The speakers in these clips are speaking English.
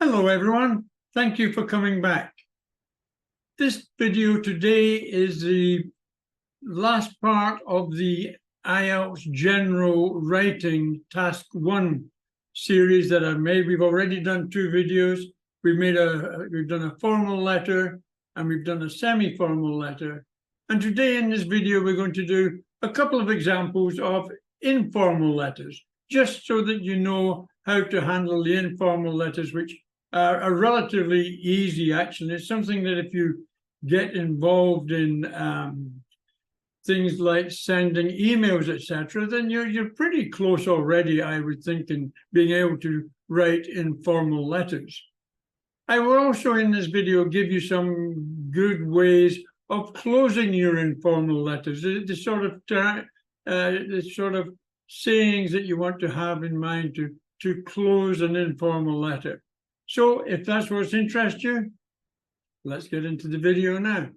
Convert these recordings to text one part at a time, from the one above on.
Hello everyone, thank you for coming back. This video today is the last part of the Ielts General Writing Task 1 series that I've made. We've already done 2 videos. We've done a formal letter and we've done a semi-formal letter. And today in this video we're going to do a couple of examples of informal letters, just so that you know how to handle the informal letters, which are relatively easy. Actually, it's something that if you get involved in things like sending emails, etc., then you're pretty close already, I would think, in being able to write informal letters. I will also in this video give you some good ways of closing your informal letters, the sort of sayings that you want to have in mind to close an informal letter. So if that's what's interests you, let's get into the video now.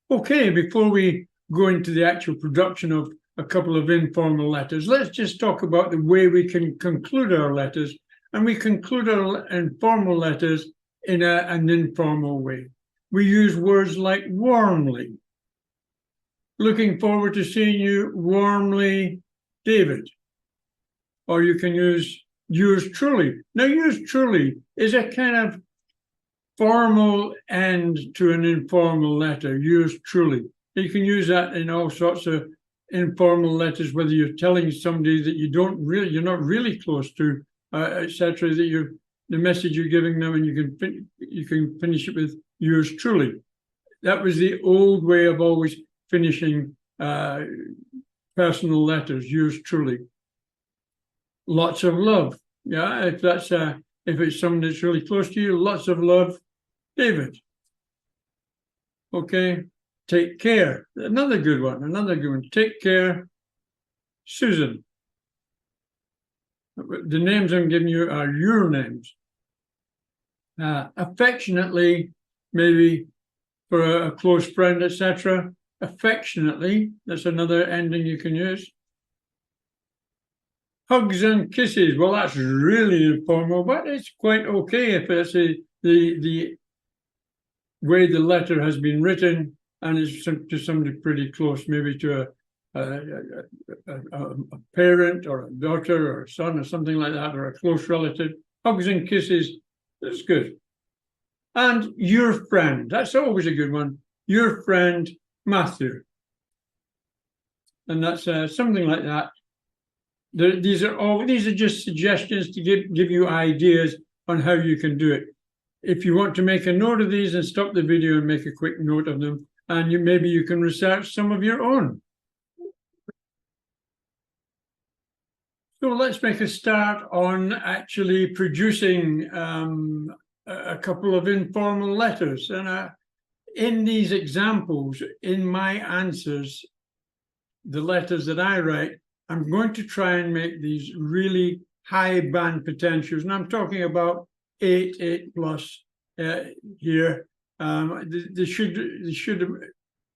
Okay, before we go into the actual production of a couple of informal letters, let's just talk about the way we can conclude our letters. And we conclude our informal letters in an informal way. We use words like warmly. Looking forward to seeing you warmly, David. Or you can use yours truly. Now, yours truly is a kind of formal end to an informal letter, yours truly. You can use that in all sorts of informal letters, whether you're telling somebody that you're not really close to, etc., that the message you're giving them, and you can finish it with yours truly. That was the old way of always finishing personal letters, yours truly. Lots of love. Yeah, if it's someone that's really close to you, lots of love, David. Okay, take care. Another good one. Take care, Susan. The names I'm giving you are your names. Affectionately, maybe for a close friend, etc. Affectionately, that's another ending you can use. Hugs and kisses. Well, that's really informal, but it's quite okay if it's the way the letter has been written and it's to somebody pretty close, maybe to a parent or a daughter or a son or something like that, or a close relative. Hugs and kisses, that's good. And your friend, that's always a good one. Your friend, Matthew. And that's something like that. These are just suggestions to give you ideas on how you can do it. If you want to make a note of these, and stop the video and make a quick note of them, and maybe you can research some of your own. So let's make a start on actually producing a couple of informal letters. And in these examples, in my answers, the letters that I write, I'm going to try and make these really high band potentials. And I'm talking about 8 plus here. They should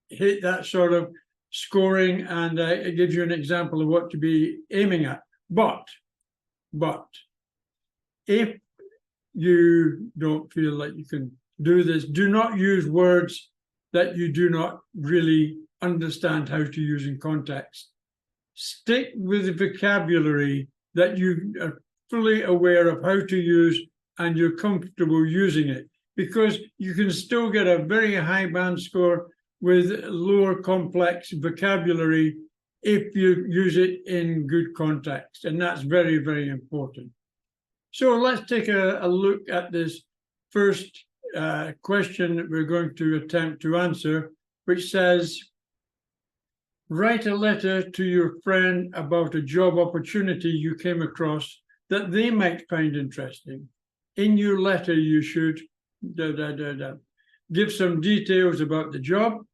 hit that sort of scoring, and it gives you an example of what to be aiming at. But if you don't feel like you can do this, do not use words that you do not really understand how to use in context. Stick with the vocabulary that you are fully aware of how to use and you're comfortable using it, because you can still get a very high band score with lower complex vocabulary if you use it in good context. And that's very, very important. So let's take a look at this first question that we're going to attempt to answer, which says, write a letter to your friend about a job opportunity you came across that they might find interesting. In your letter, you should give some details about the job,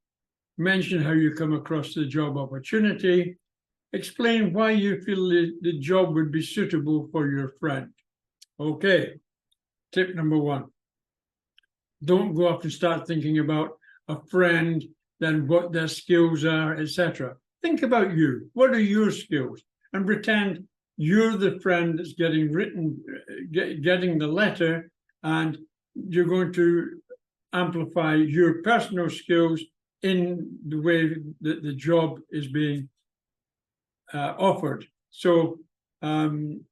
mention how you come across the job opportunity, explain why you feel the job would be suitable for your friend. Okay, tip number 1. Don't go off and start thinking about a friend, then what their skills are, etc. Think about you. What are your skills? And pretend you're the friend that's getting the letter, and you're going to amplify your personal skills in the way that the job is being offered. So think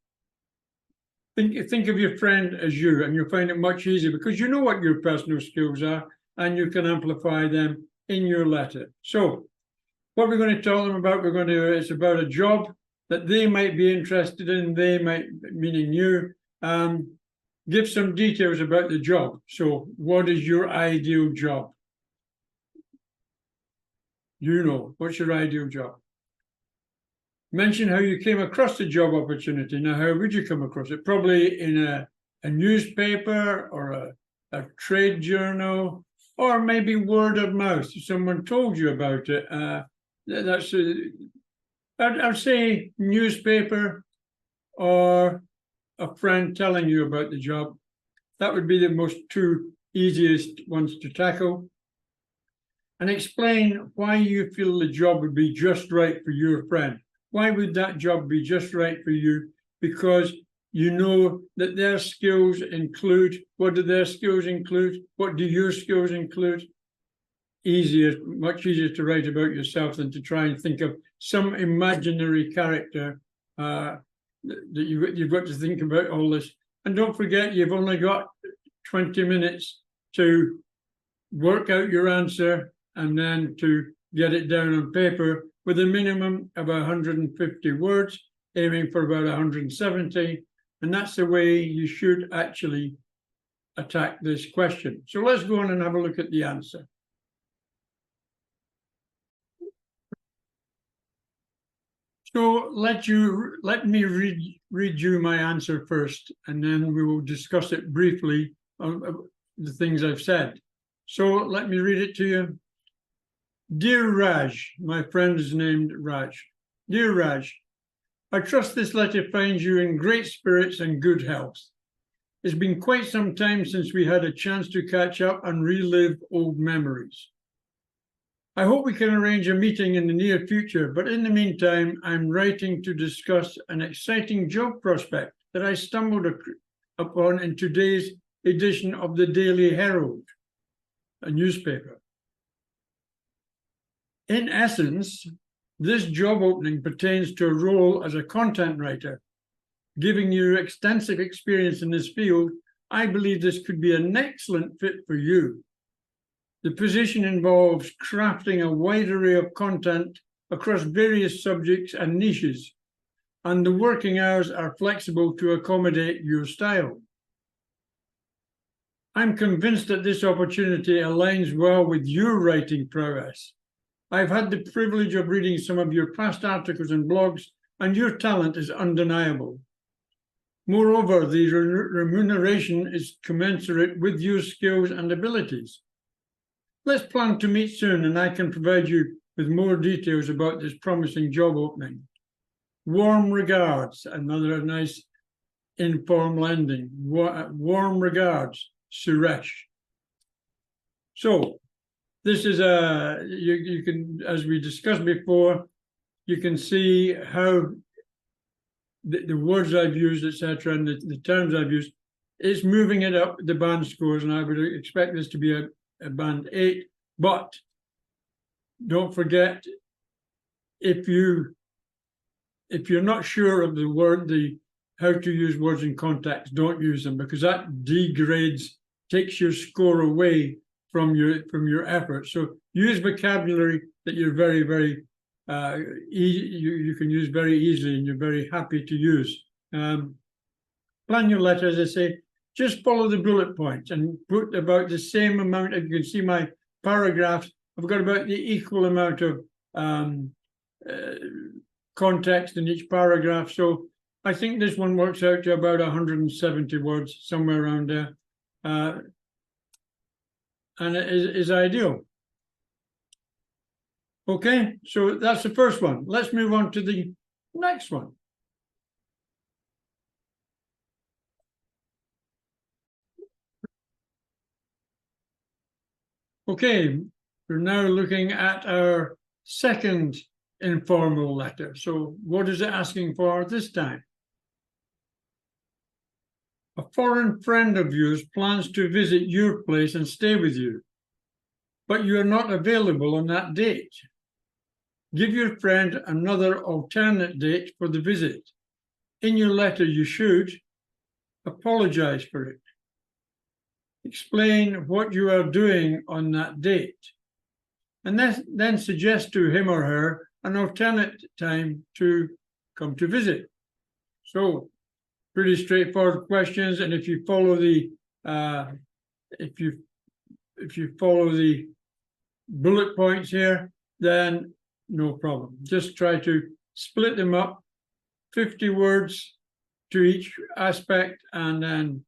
of your friend as you, and you'll find it much easier because you know what your personal skills are, and you can amplify them in your letter. So what we're going to tell them about, it's about a job that they might be interested in, meaning you. Give some details about the job. So what is your ideal job? You know, what's your ideal job? Mention how you came across the job opportunity. Now, how would you come across it? Probably in a newspaper or a trade journal, or maybe word of mouth. Someone told you about it. I'd say newspaper or a friend telling you about the job. That would be the two easiest ones to tackle. And explain why you feel the job would be just right for your friend. Why would that job be just right for you? Because you know that their skills include, what do their skills include? What do your skills include? Much easier to write about yourself than to try and think of some imaginary character that you've got to think about all this. And don't forget, you've only got 20 minutes to work out your answer and then to get it down on paper with a minimum of 150 words, aiming for about 170. And that's the way you should actually attack this question. So let's go on and have a look at the answer. So let me read you my answer first, and then we will discuss it briefly, the things I've said. So let me read it to you. Dear Raj, my friend is named Raj. Dear Raj, I trust this letter finds you in great spirits and good health. It's been quite some time since we had a chance to catch up and relive old memories. I hope we can arrange a meeting in the near future, but in the meantime, I'm writing to discuss an exciting job prospect that I stumbled upon in today's edition of the Daily Herald, a newspaper. In essence, this job opening pertains to a role as a content writer. Giving you extensive experience in this field, I believe this could be an excellent fit for you. The position involves crafting a wide array of content across various subjects and niches, and the working hours are flexible to accommodate your style. I'm convinced that this opportunity aligns well with your writing prowess. I've had the privilege of reading some of your past articles and blogs, and your talent is undeniable. Moreover, the remuneration is commensurate with your skills and abilities. Let's plan to meet soon, and I can provide you with more details about this promising job opening. Warm regards, another nice informal ending. Warm regards, Suresh. So this is you can, as we discussed before, you can see how the words I've used, etc., and the terms I've used, it's moving it up the band scores, and I would expect this to be a band 8, but don't forget, if you're not sure of how to use words in context, don't use them, because that degrades, takes your score away from your effort. So use vocabulary that you're very, very you can use very easily and you're very happy to use. Plan your letter, as I say. Just follow the bullet points and put about the same amount. As you can see my paragraphs, I've got about the equal amount of context in each paragraph. So I think this one works out to about 170 words, somewhere around there. And it is ideal. Okay, so that's the first one. Let's move on to the next one. Okay, we're now looking at our second informal letter. So what is it asking for this time? A foreign friend of yours plans to visit your place and stay with you, but you are not available on that date. Give your friend another alternate date for the visit. In your letter, you should apologize for it. Explain what you are doing on that date, and then suggest to him or her an alternate time to come to visit. So, pretty straightforward questions, and if you follow the bullet points here, then no problem. Just try to split them up, 50 words to each aspect, and then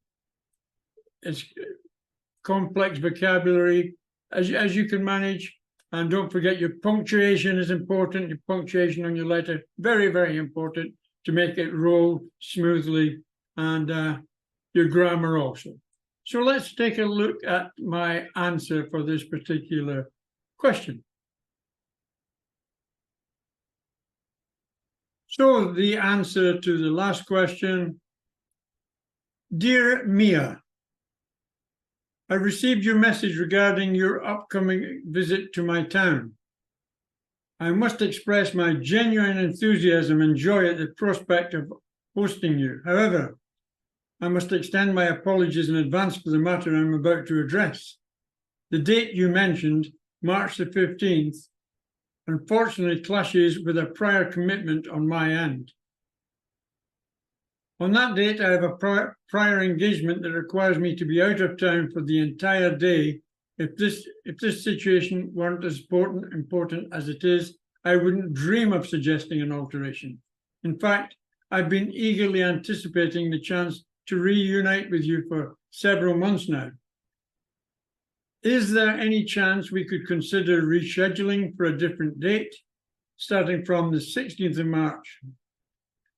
it's complex vocabulary as you can manage. And don't forget, your punctuation is important. Your punctuation on your letter, very, very important to make it roll smoothly, and your grammar also. So let's take a look at my answer for this particular question. So the answer to the last question: Dear Mia, I received your message regarding your upcoming visit to my town. I must express my genuine enthusiasm and joy at the prospect of hosting you. However, I must extend my apologies in advance for the matter I'm about to address. The date you mentioned, March the 15th, unfortunately clashes with a prior commitment on my end. On that date, I have a prior engagement that requires me to be out of town for the entire day. If this situation weren't as important as it is, I wouldn't dream of suggesting an alteration. In fact, I've been eagerly anticipating the chance to reunite with you for several months now. Is there any chance we could consider rescheduling for a different date, starting from the 16th of March?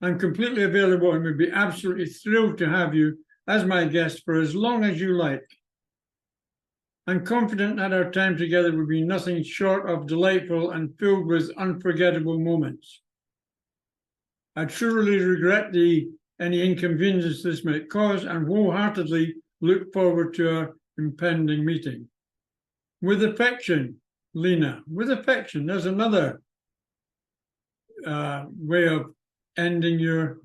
I'm completely available and would be absolutely thrilled to have you as my guest for as long as you like. I'm confident that our time together will be nothing short of delightful and filled with unforgettable moments. I truly regret any inconvenience this might cause and wholeheartedly look forward to our impending meeting. With affection, Lena. With affection. There's another way of ending your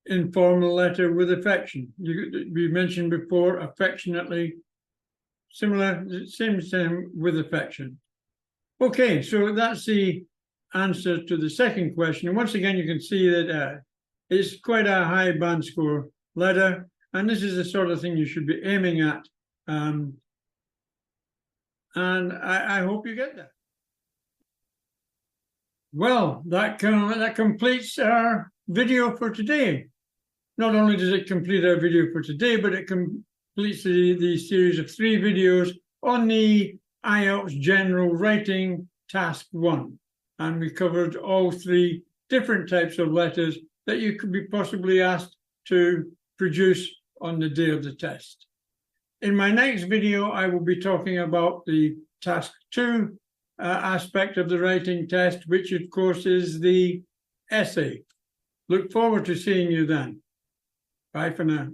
informal letter, with affection. We mentioned before, affectionately. Similar, same with affection. Okay, so that's the answer to the second question. And once again, you can see that it's quite a high band score letter, and this is the sort of thing you should be aiming at. And I hope you get that. Well, that completes our video for today. Not only does it complete our video for today, but it completes the series of 3 videos on the Ielts General Writing Task 1. And we covered all 3 different types of letters that you could be possibly asked to produce on the day of the test. In my next video, I will be talking about the Task 2 aspect of the writing test, which of course is the essay. Look forward to seeing you then. Bye for now.